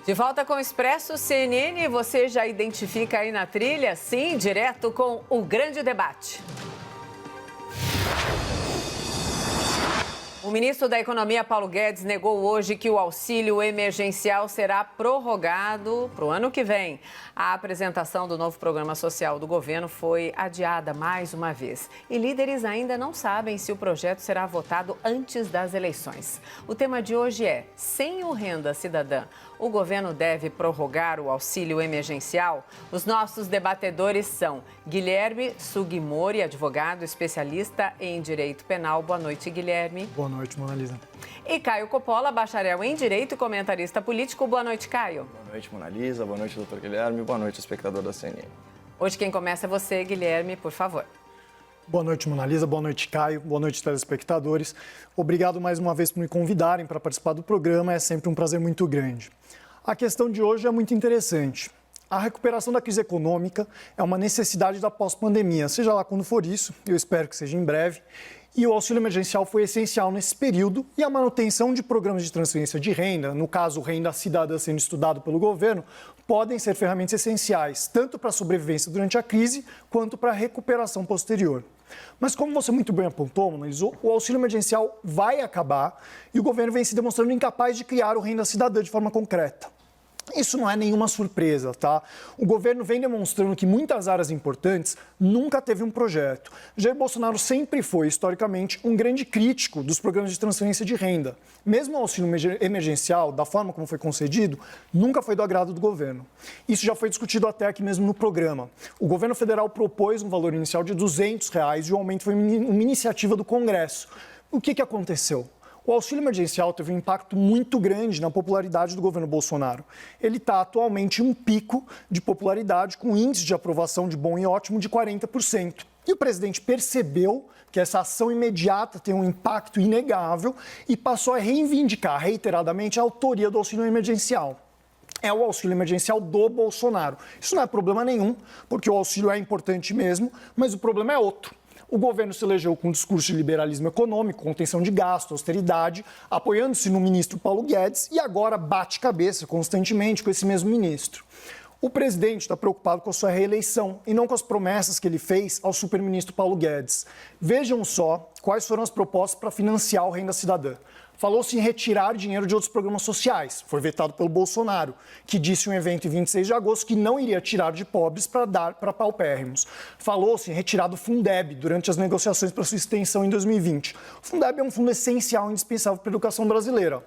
De volta com o Expresso CNN, você já identifica aí na trilha? Sim, direto com o grande debate. O ministro da Economia, Paulo Guedes, negou hoje que o auxílio emergencial será prorrogado para o ano que vem. A apresentação do novo programa social do governo foi adiada mais uma vez. E líderes ainda não sabem se o projeto será votado antes das eleições. O tema de hoje é: sem o Renda Cidadã, o governo deve prorrogar o auxílio emergencial? Os nossos debatedores são Guilherme Sugimori, advogado especialista em direito penal. Boa noite, Guilherme. Boa noite, Mona Lisa. E Caio Coppola, bacharel em direito e comentarista político. Boa noite, Caio. Boa noite, Mona Lisa. Boa noite, doutor Guilherme. Boa noite, espectador da CNN. Hoje quem começa é você, Guilherme, por favor. Boa noite, Mona Lisa. Boa noite, Caio. Boa noite, telespectadores. Obrigado mais uma vez por me convidarem para participar do programa. É sempre um prazer muito grande. A questão de hoje é muito interessante. A recuperação da crise econômica é uma necessidade da pós-pandemia, seja lá quando for isso, eu espero que seja em breve. E o auxílio emergencial foi essencial nesse período e a manutenção de programas de transferência de renda, no caso, Renda Cidadã sendo estudado pelo governo, podem ser ferramentas essenciais, tanto para a sobrevivência durante a crise, quanto para a recuperação posterior. Mas como você muito bem apontou, o auxílio emergencial vai acabar e o governo vem se demonstrando incapaz de criar o Renda Cidadã de forma concreta. Isso não é nenhuma surpresa, tá? O governo vem demonstrando que muitas áreas importantes nunca teve um projeto. Jair Bolsonaro sempre foi, historicamente, um grande crítico dos programas de transferência de renda. Mesmo o auxílio emergencial, da forma como foi concedido, nunca foi do agrado do governo. Isso já foi discutido até aqui mesmo no programa. O governo federal propôs um valor inicial de R$200 e o aumento foi uma iniciativa do Congresso. O que aconteceu? O auxílio emergencial teve um impacto muito grande na popularidade do governo Bolsonaro. Ele está atualmente em um pico de popularidade com índice de aprovação de bom e ótimo de 40%. E o presidente percebeu que essa ação imediata tem um impacto inegável e passou a reivindicar reiteradamente a autoria do auxílio emergencial. É o auxílio emergencial do Bolsonaro. Isso não é problema nenhum, porque o auxílio é importante mesmo, mas o problema é outro. O governo se elegeu com um discurso de liberalismo econômico, contenção de gasto, austeridade, apoiando-se no ministro Paulo Guedes e agora bate cabeça constantemente com esse mesmo ministro. O presidente está preocupado com a sua reeleição e não com as promessas que ele fez ao superministro Paulo Guedes. Vejam só quais foram as propostas para financiar o Renda Cidadã. Falou-se em retirar dinheiro de outros programas sociais. Foi vetado pelo Bolsonaro, que disse em um evento em 26 de agosto que não iria tirar de pobres para dar para paupérrimos. Falou-se em retirar do Fundeb durante as negociações para sua extensão em 2020. O Fundeb é um fundo essencial e indispensável para a educação brasileira.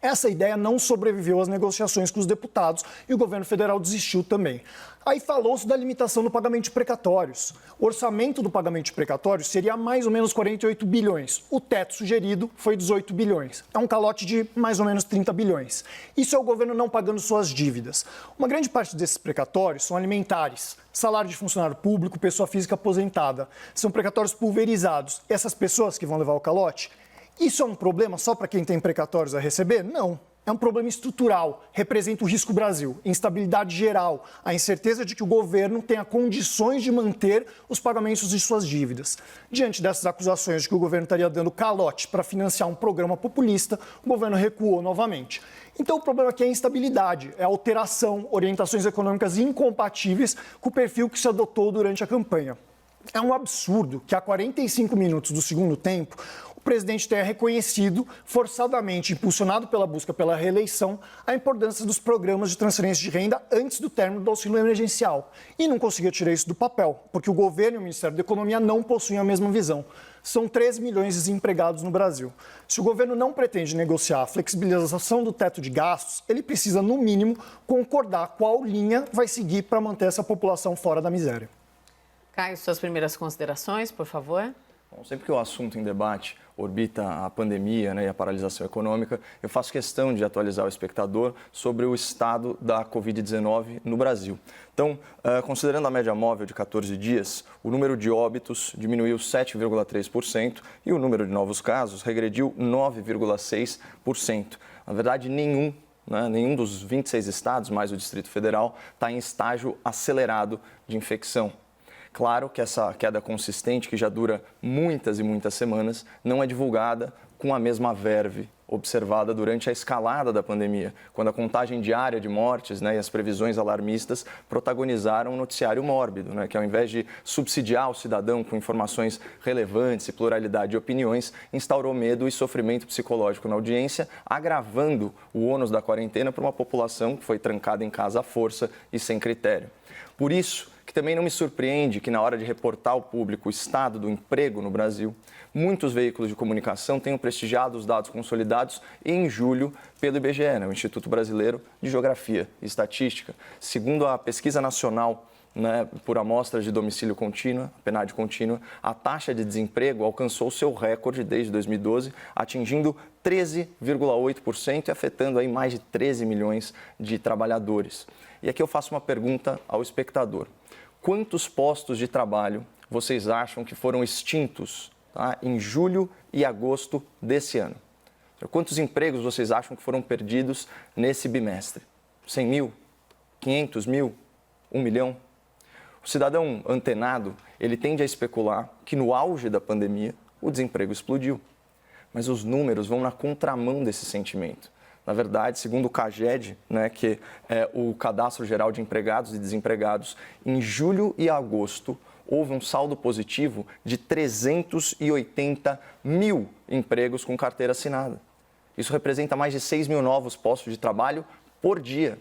Essa ideia não sobreviveu às negociações com os deputados e o governo federal desistiu também. Aí falou-se da limitação do pagamento de precatórios. O orçamento do pagamento de precatórios seria mais ou menos 48 bilhões. O teto sugerido foi 18 bilhões. É um calote de mais ou menos 30 bilhões. Isso é o governo não pagando suas dívidas. Uma grande parte desses precatórios são alimentares. Salário de funcionário público, pessoa física aposentada. São precatórios pulverizados. Essas pessoas que vão levar o calote, isso é um problema só para quem tem precatórios a receber? Não. É um problema estrutural, representa o risco Brasil, instabilidade geral, a incerteza de que o governo tenha condições de manter os pagamentos de suas dívidas. Diante dessas acusações de que o governo estaria dando calote para financiar um programa populista, o governo recuou novamente. Então o problema aqui é a instabilidade, é a alteração, orientações econômicas incompatíveis com o perfil que se adotou durante a campanha. É um absurdo que a 45 minutos do segundo tempo, o presidente tenha reconhecido, forçadamente impulsionado pela busca pela reeleição, a importância dos programas de transferência de renda antes do término do auxílio emergencial. E não conseguiu tirar isso do papel, porque o governo e o Ministério da Economia não possuem a mesma visão. São 13 milhões de desempregados no Brasil. Se o governo não pretende negociar a flexibilização do teto de gastos, ele precisa, no mínimo, concordar qual linha vai seguir para manter essa população fora da miséria. Caio, suas primeiras considerações, por favor. Bom, sempre que o assunto em debate orbita a pandemia, e a paralisação econômica, eu faço questão de atualizar o espectador sobre o estado da Covid-19 no Brasil. Então, considerando a média móvel de 14 dias, o número de óbitos diminuiu 7,3% e o número de novos casos regrediu 9,6%. Na verdade, nenhum dos 26 estados, mais o Distrito Federal, está em estágio acelerado de infecção. Claro que essa queda consistente, que já dura muitas e muitas semanas, não é divulgada com a mesma verve observada durante a escalada da pandemia, quando a contagem diária de mortes, né, e as previsões alarmistas protagonizaram um noticiário mórbido, né, que ao invés de subsidiar o cidadão com informações relevantes e pluralidade de opiniões, instaurou medo e sofrimento psicológico na audiência, agravando o ônus da quarentena para uma população que foi trancada em casa à força e sem critério. Por isso, que também não me surpreende que, na hora de reportar ao público o estado do emprego no Brasil, muitos veículos de comunicação tenham prestigiado os dados consolidados em julho pelo IBGE, né, o Instituto Brasileiro de Geografia e Estatística. Segundo a pesquisa nacional, né, por amostras de domicílio contínua, PNAD contínua, a taxa de desemprego alcançou seu recorde desde 2012, atingindo 13,8% e afetando aí mais de 13 milhões de trabalhadores. E aqui eu faço uma pergunta ao espectador. Quantos postos de trabalho vocês acham que foram extintos, tá, em julho e agosto desse ano? Quantos empregos vocês acham que foram perdidos nesse bimestre? 100 mil? 500 mil? 1 milhão? O cidadão antenado, ele tende a especular que no auge da pandemia o desemprego explodiu. Mas os números vão na contramão desse sentimento. Na verdade, segundo o CAGED, né, que é o Cadastro Geral de Empregados e Desempregados, em julho e agosto houve um saldo positivo de 380 mil empregos com carteira assinada. Isso representa mais de 6 mil novos postos de trabalho por dia.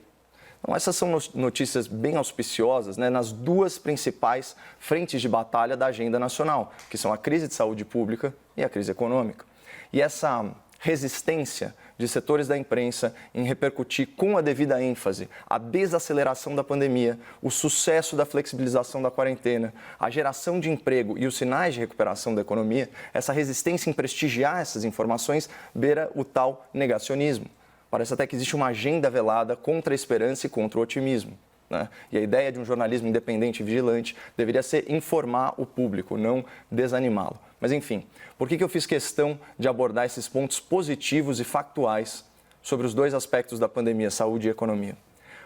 Então, essas são notícias bem auspiciosas, né, nas duas principais frentes de batalha da agenda nacional, que são a crise de saúde pública e a crise econômica. E essa resistência de setores da imprensa em repercutir com a devida ênfase a desaceleração da pandemia, o sucesso da flexibilização da quarentena, a geração de emprego e os sinais de recuperação da economia, essa resistência em prestigiar essas informações beira o tal negacionismo. Parece até que existe uma agenda velada contra a esperança e contra o otimismo, né? E a ideia de um jornalismo independente e vigilante deveria ser informar o público, não desanimá-lo. Mas, enfim, por que eu fiz questão de abordar esses pontos positivos e factuais sobre os dois aspectos da pandemia, saúde e economia?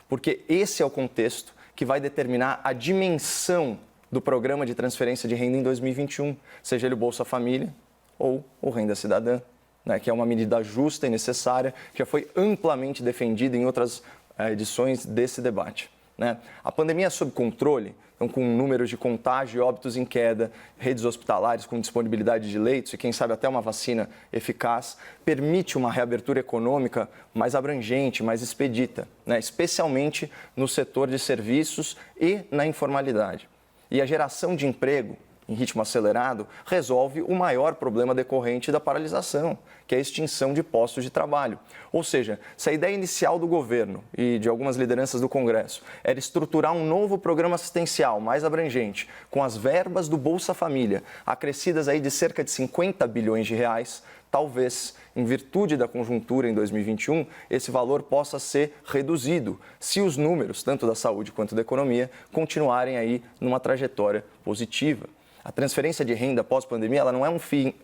Porque esse é o contexto que vai determinar a dimensão do programa de transferência de renda em 2021, seja ele o Bolsa Família ou o Renda Cidadã, né, que é uma medida justa e necessária, que já foi amplamente defendida em outras edições desse debate, né? A pandemia é sob controle, então, com números de contágio e óbitos em queda, redes hospitalares com disponibilidade de leitos e, quem sabe, até uma vacina eficaz, permite uma reabertura econômica mais abrangente, mais expedita, né, especialmente no setor de serviços e na informalidade. E a geração de emprego em ritmo acelerado, resolve o maior problema decorrente da paralisação, que é a extinção de postos de trabalho. Ou seja, se a ideia inicial do governo e de algumas lideranças do Congresso era estruturar um novo programa assistencial mais abrangente, com as verbas do Bolsa Família, acrescidas aí de cerca de 50 bilhões de reais, talvez, em virtude da conjuntura em 2021, esse valor possa ser reduzido, se os números, tanto da saúde quanto da economia, continuarem aí numa trajetória positiva. A transferência de renda pós-pandemia, ela não é um fim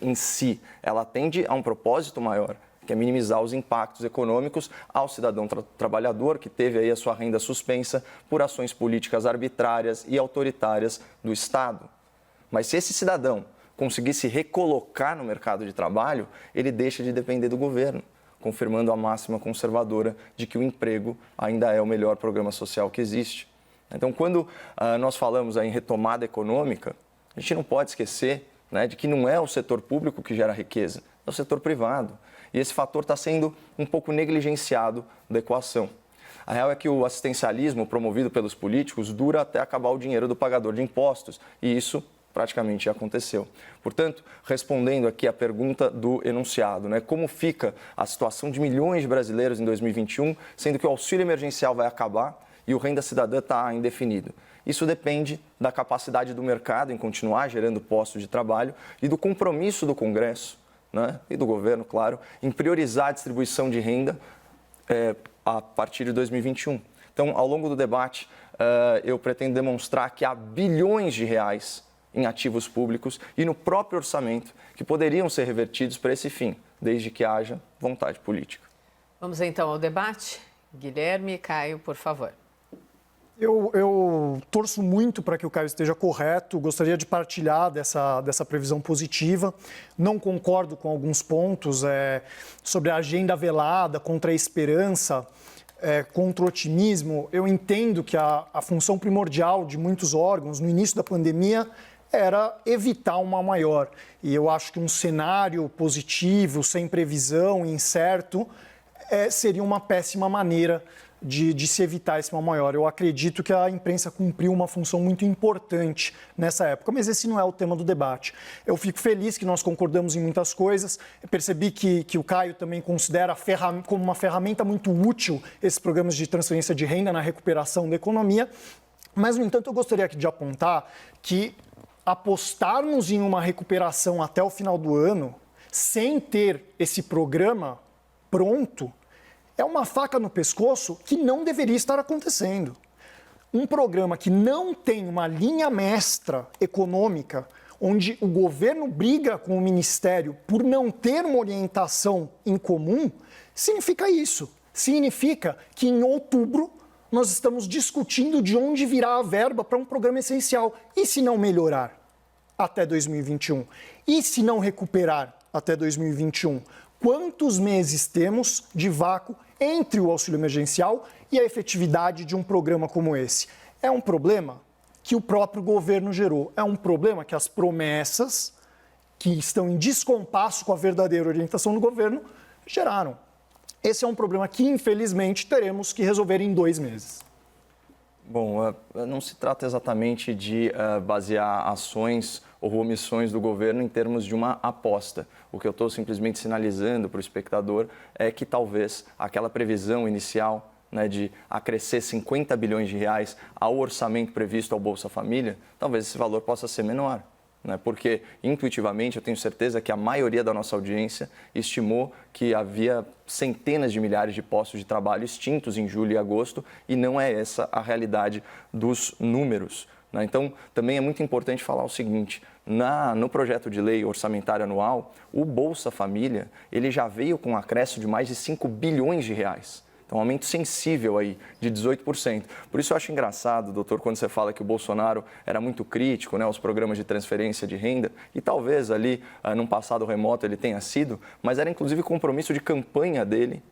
em si, ela atende a um propósito maior, que é minimizar os impactos econômicos ao cidadão trabalhador que teve aí a sua renda suspensa por ações políticas arbitrárias e autoritárias do Estado. Mas se esse cidadão conseguir se recolocar no mercado de trabalho, ele deixa de depender do governo, confirmando a máxima conservadora de que o emprego ainda é o melhor programa social que existe. Então, quando nós falamos em retomada econômica, a gente não pode esquecer, né, de que não é o setor público que gera riqueza, é o setor privado. E esse fator está sendo um pouco negligenciado da equação. A real é que o assistencialismo promovido pelos políticos dura até acabar o dinheiro do pagador de impostos, e isso praticamente já aconteceu. Portanto, respondendo aqui à pergunta do enunciado, né, como fica a situação de milhões de brasileiros em 2021, sendo que o auxílio emergencial vai acabar e o Renda Cidadã está indefinido. Isso depende da capacidade do mercado em continuar gerando postos de trabalho e do compromisso do Congresso, né, e do governo, claro, em priorizar a distribuição de renda a partir de 2021. Então, ao longo do debate, eu pretendo demonstrar que há bilhões de reais em ativos públicos e no próprio orçamento que poderiam ser revertidos para esse fim, desde que haja vontade política. Vamos então ao debate. Guilherme e Caio, por favor. Eu torço muito para que o Caio esteja correto, gostaria de partilhar dessa previsão positiva. Não concordo com alguns pontos sobre a agenda velada, contra a esperança, contra o otimismo. Eu entendo que a função primordial de muitos órgãos no início da pandemia era evitar um mal maior. E eu acho que um cenário positivo, sem previsão, incerto, seria uma péssima maneira de se evitar esse mal maior. Eu acredito que a imprensa cumpriu uma função muito importante nessa época, mas esse não é o tema do debate. Eu fico feliz que nós concordamos em muitas coisas. Eu percebi que o Caio também considera como uma ferramenta muito útil esses programas de transferência de renda na recuperação da economia, mas, no entanto, eu gostaria aqui de apontar que apostarmos em uma recuperação até o final do ano, sem ter esse programa pronto, é uma faca no pescoço que não deveria estar acontecendo. Um programa que não tem uma linha mestra econômica, onde o governo briga com o Ministério por não ter uma orientação em comum, significa isso. Significa que em outubro nós estamos discutindo de onde virá a verba para um programa essencial. E se não melhorar até 2021? E se não recuperar até 2021? Quantos meses temos de vácuo entre o auxílio emergencial e a efetividade de um programa como esse? É um problema que o próprio governo gerou. É um problema que as promessas, que estão em descompasso com a verdadeira orientação do governo, geraram. Esse é um problema que, infelizmente, teremos que resolver em 2 meses. Bom, não se trata exatamente de basear ações ou omissões do governo em termos de uma aposta. O que eu estou simplesmente sinalizando para o espectador é que talvez aquela previsão inicial, né, de acrescer 50 bilhões de reais ao orçamento previsto ao Bolsa Família, talvez esse valor possa ser menor. Porque, intuitivamente, eu tenho certeza que a maioria da nossa audiência estimou que havia centenas de milhares de postos de trabalho extintos em julho e agosto, e não é essa a realidade dos números. Então, também é muito importante falar o seguinte: no projeto de lei orçamentária anual, o Bolsa Família ele já veio com um acréscimo de mais de 5 bilhões de reais. Então, um aumento sensível aí, de 18%. Por isso eu acho engraçado, doutor, quando você fala que o Bolsonaro era muito crítico, aos programas de transferência de renda, e talvez ali, num passado remoto, ele tenha sido, mas era inclusive compromisso de campanha dele,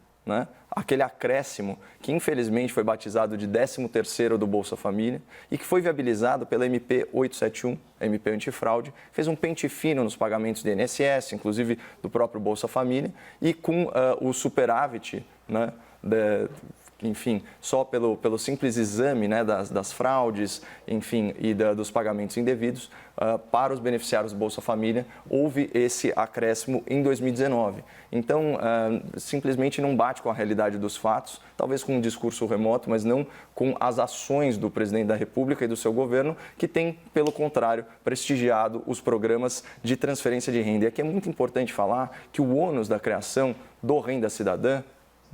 aquele acréscimo que infelizmente foi batizado de 13º do Bolsa Família e que foi viabilizado pela MP 871, MP antifraude, fez um pente fino nos pagamentos do INSS, inclusive do próprio Bolsa Família, e com o superávit, enfim, só pelo simples exame das fraudes, enfim, e dos pagamentos indevidos, para os beneficiários do Bolsa Família, houve esse acréscimo em 2019. Então, simplesmente não bate com a realidade dos fatos, talvez com um discurso remoto, mas não com as ações do presidente da República e do seu governo, que tem, pelo contrário, prestigiado os programas de transferência de renda. E aqui é muito importante falar que o ônus da criação do Renda Cidadã,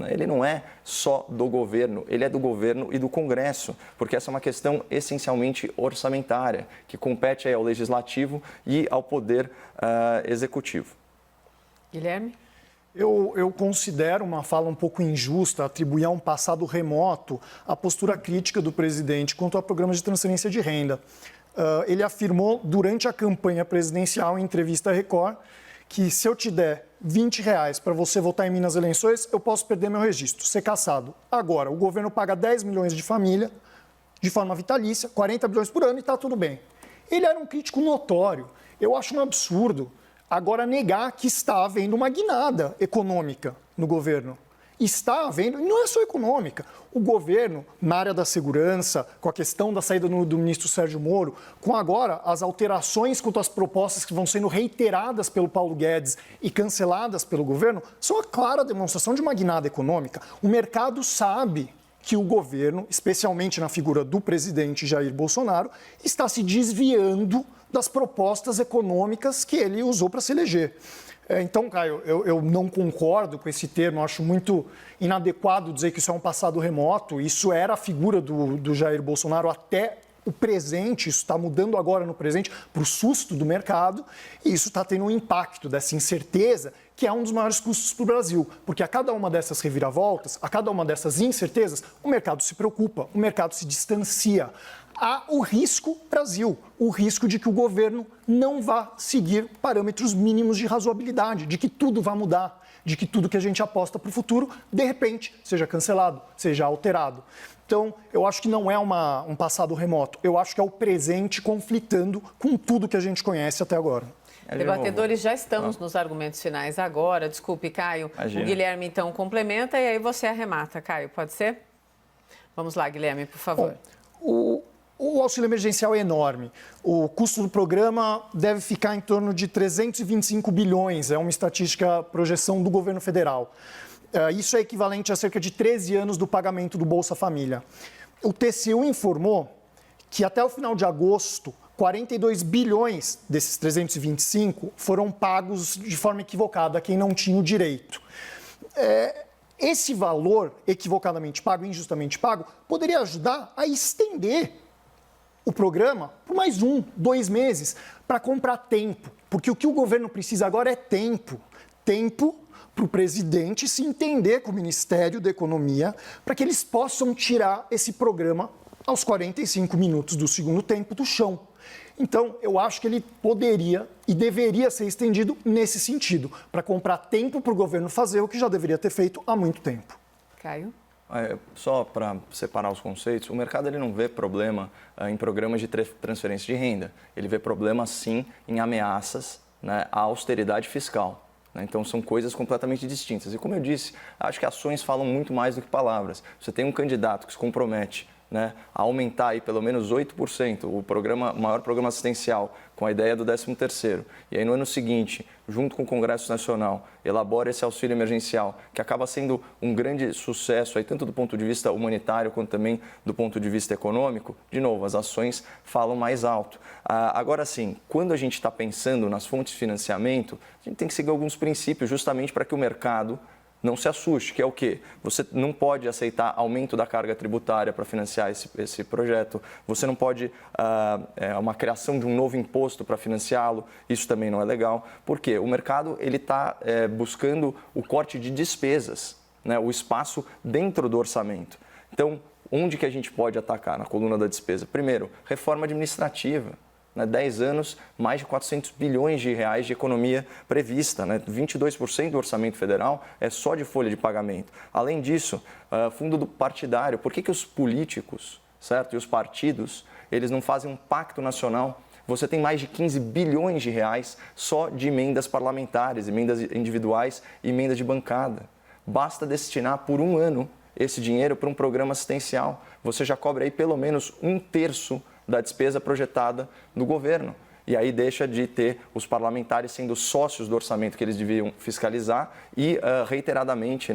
ele não é só do governo, ele é do governo e do Congresso, porque essa é uma questão essencialmente orçamentária, que compete aí ao Legislativo e ao Poder Executivo. Guilherme? Eu considero uma fala um pouco injusta atribuir a um passado remoto a postura crítica do presidente quanto a programas de transferência de renda. Ele afirmou durante a campanha presidencial, em entrevista à Record, que se eu te der R$20 para você votar em mim nas eleições, eu posso perder meu registro, ser cassado. Agora, o governo paga 10 milhões de família, de forma vitalícia, 40 bilhões por ano e está tudo bem. Ele era um crítico notório. Eu acho um absurdo agora negar que está havendo uma guinada econômica no governo. Está havendo, e não é só econômica, o governo, na área da segurança, com a questão da saída do ministro Sérgio Moro, com agora as alterações quanto às propostas que vão sendo reiteradas pelo Paulo Guedes e canceladas pelo governo, são a clara demonstração de uma guinada econômica. O mercado sabe que o governo, especialmente na figura do presidente Jair Bolsonaro, está se desviando das propostas econômicas que ele usou para se eleger. Então, Caio, eu não concordo com esse termo, acho muito inadequado dizer que isso é um passado remoto. Isso era a figura do Jair Bolsonaro até o presente, isso está mudando agora no presente para o susto do mercado, e isso está tendo um impacto dessa incerteza que é um dos maiores custos para o Brasil, porque a cada uma dessas reviravoltas, a cada uma dessas incertezas, o mercado se preocupa, o mercado se distancia. Há o risco, Brasil, o risco de que o governo não vá seguir parâmetros mínimos de razoabilidade, de que tudo vá mudar, de que tudo que a gente aposta para o futuro, de repente, seja cancelado, seja alterado. Então, eu acho que não é um passado remoto, eu acho que é o presente conflitando com tudo que a gente conhece até agora. Debatedores, já estamos nos argumentos finais agora. Desculpe, Caio. Imagina. O Guilherme, então, complementa e aí você arremata, Caio. Pode ser? Vamos lá, Guilherme, por favor. Bom, o auxílio emergencial é enorme. O custo do programa deve ficar em torno de 325 bilhões, é uma estatística, projeção do governo federal. Isso é equivalente a cerca de 13 anos do pagamento do Bolsa Família. O TCU informou que até o final de agosto, 42 bilhões desses 325 foram pagos de forma equivocada a quem não tinha o direito. Esse valor equivocadamente pago, injustamente pago, poderia ajudar a estender o programa por mais 2 meses para comprar tempo. Porque o que o governo precisa agora é tempo. Tempo para o presidente se entender com o Ministério da Economia para que eles possam tirar esse programa aos 45 minutos do segundo tempo do chão. Então, eu acho que ele poderia e deveria ser estendido nesse sentido, para comprar tempo para o governo fazer o que já deveria ter feito há muito tempo. Caio? Só para separar os conceitos, o mercado ele não vê problema em programas de transferência de renda. Ele vê problema, sim, em ameaças, né, à austeridade fiscal. Então, são coisas completamente distintas. E, como eu disse, acho que ações falam muito mais do que palavras. Você tem um candidato que se compromete, né, a aumentar aí pelo menos 8% o maior programa assistencial, com a ideia do 13º. E aí, no ano seguinte, junto com o Congresso Nacional, elabora esse auxílio emergencial, que acaba sendo um grande sucesso, aí, tanto do ponto de vista humanitário quanto também do ponto de vista econômico. De novo, as ações falam mais alto. Agora sim, quando a gente está pensando nas fontes de financiamento, a gente tem que seguir alguns princípios justamente para que o mercado não se assuste, que é o quê? Você não pode aceitar aumento da carga tributária para financiar esse projeto, você não pode uma criação de um novo imposto para financiá-lo, isso também não é legal. Por quê? O mercado está buscando o corte de despesas, né? O espaço dentro do orçamento. Então, onde que a gente pode atacar na coluna da despesa? Primeiro, reforma administrativa. 10 anos, mais de 400 bilhões de reais de economia prevista, 22% do orçamento federal é só de folha de pagamento. Além disso, fundo do partidário, por que os políticos, certo, e os partidos, eles não fazem um pacto nacional? Você tem mais de 15 bilhões de reais só de emendas parlamentares, emendas individuais e emendas de bancada. Basta destinar por 1 ano esse dinheiro para um programa assistencial. Você já cobre aí pelo menos 1/3 da despesa projetada do governo. E aí deixa de ter os parlamentares sendo sócios do orçamento que eles deviam fiscalizar e reiteradamente,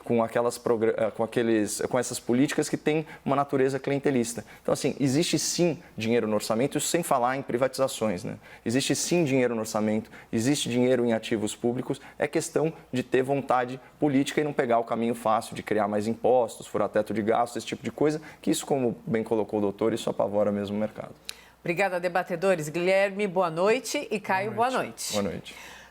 com essas políticas que têm uma natureza clientelista. Então, assim, existe sim dinheiro no orçamento, isso sem falar em privatizações, Existe sim dinheiro no orçamento, existe dinheiro em ativos públicos, é questão de ter vontade política e não pegar o caminho fácil de criar mais impostos, furar teto de gastos, esse tipo de coisa, que isso, como bem colocou o doutor, isso apavora mesmo o mercado. Obrigada, debatedores. Guilherme, boa noite. E Caio, boa noite. Boa noite.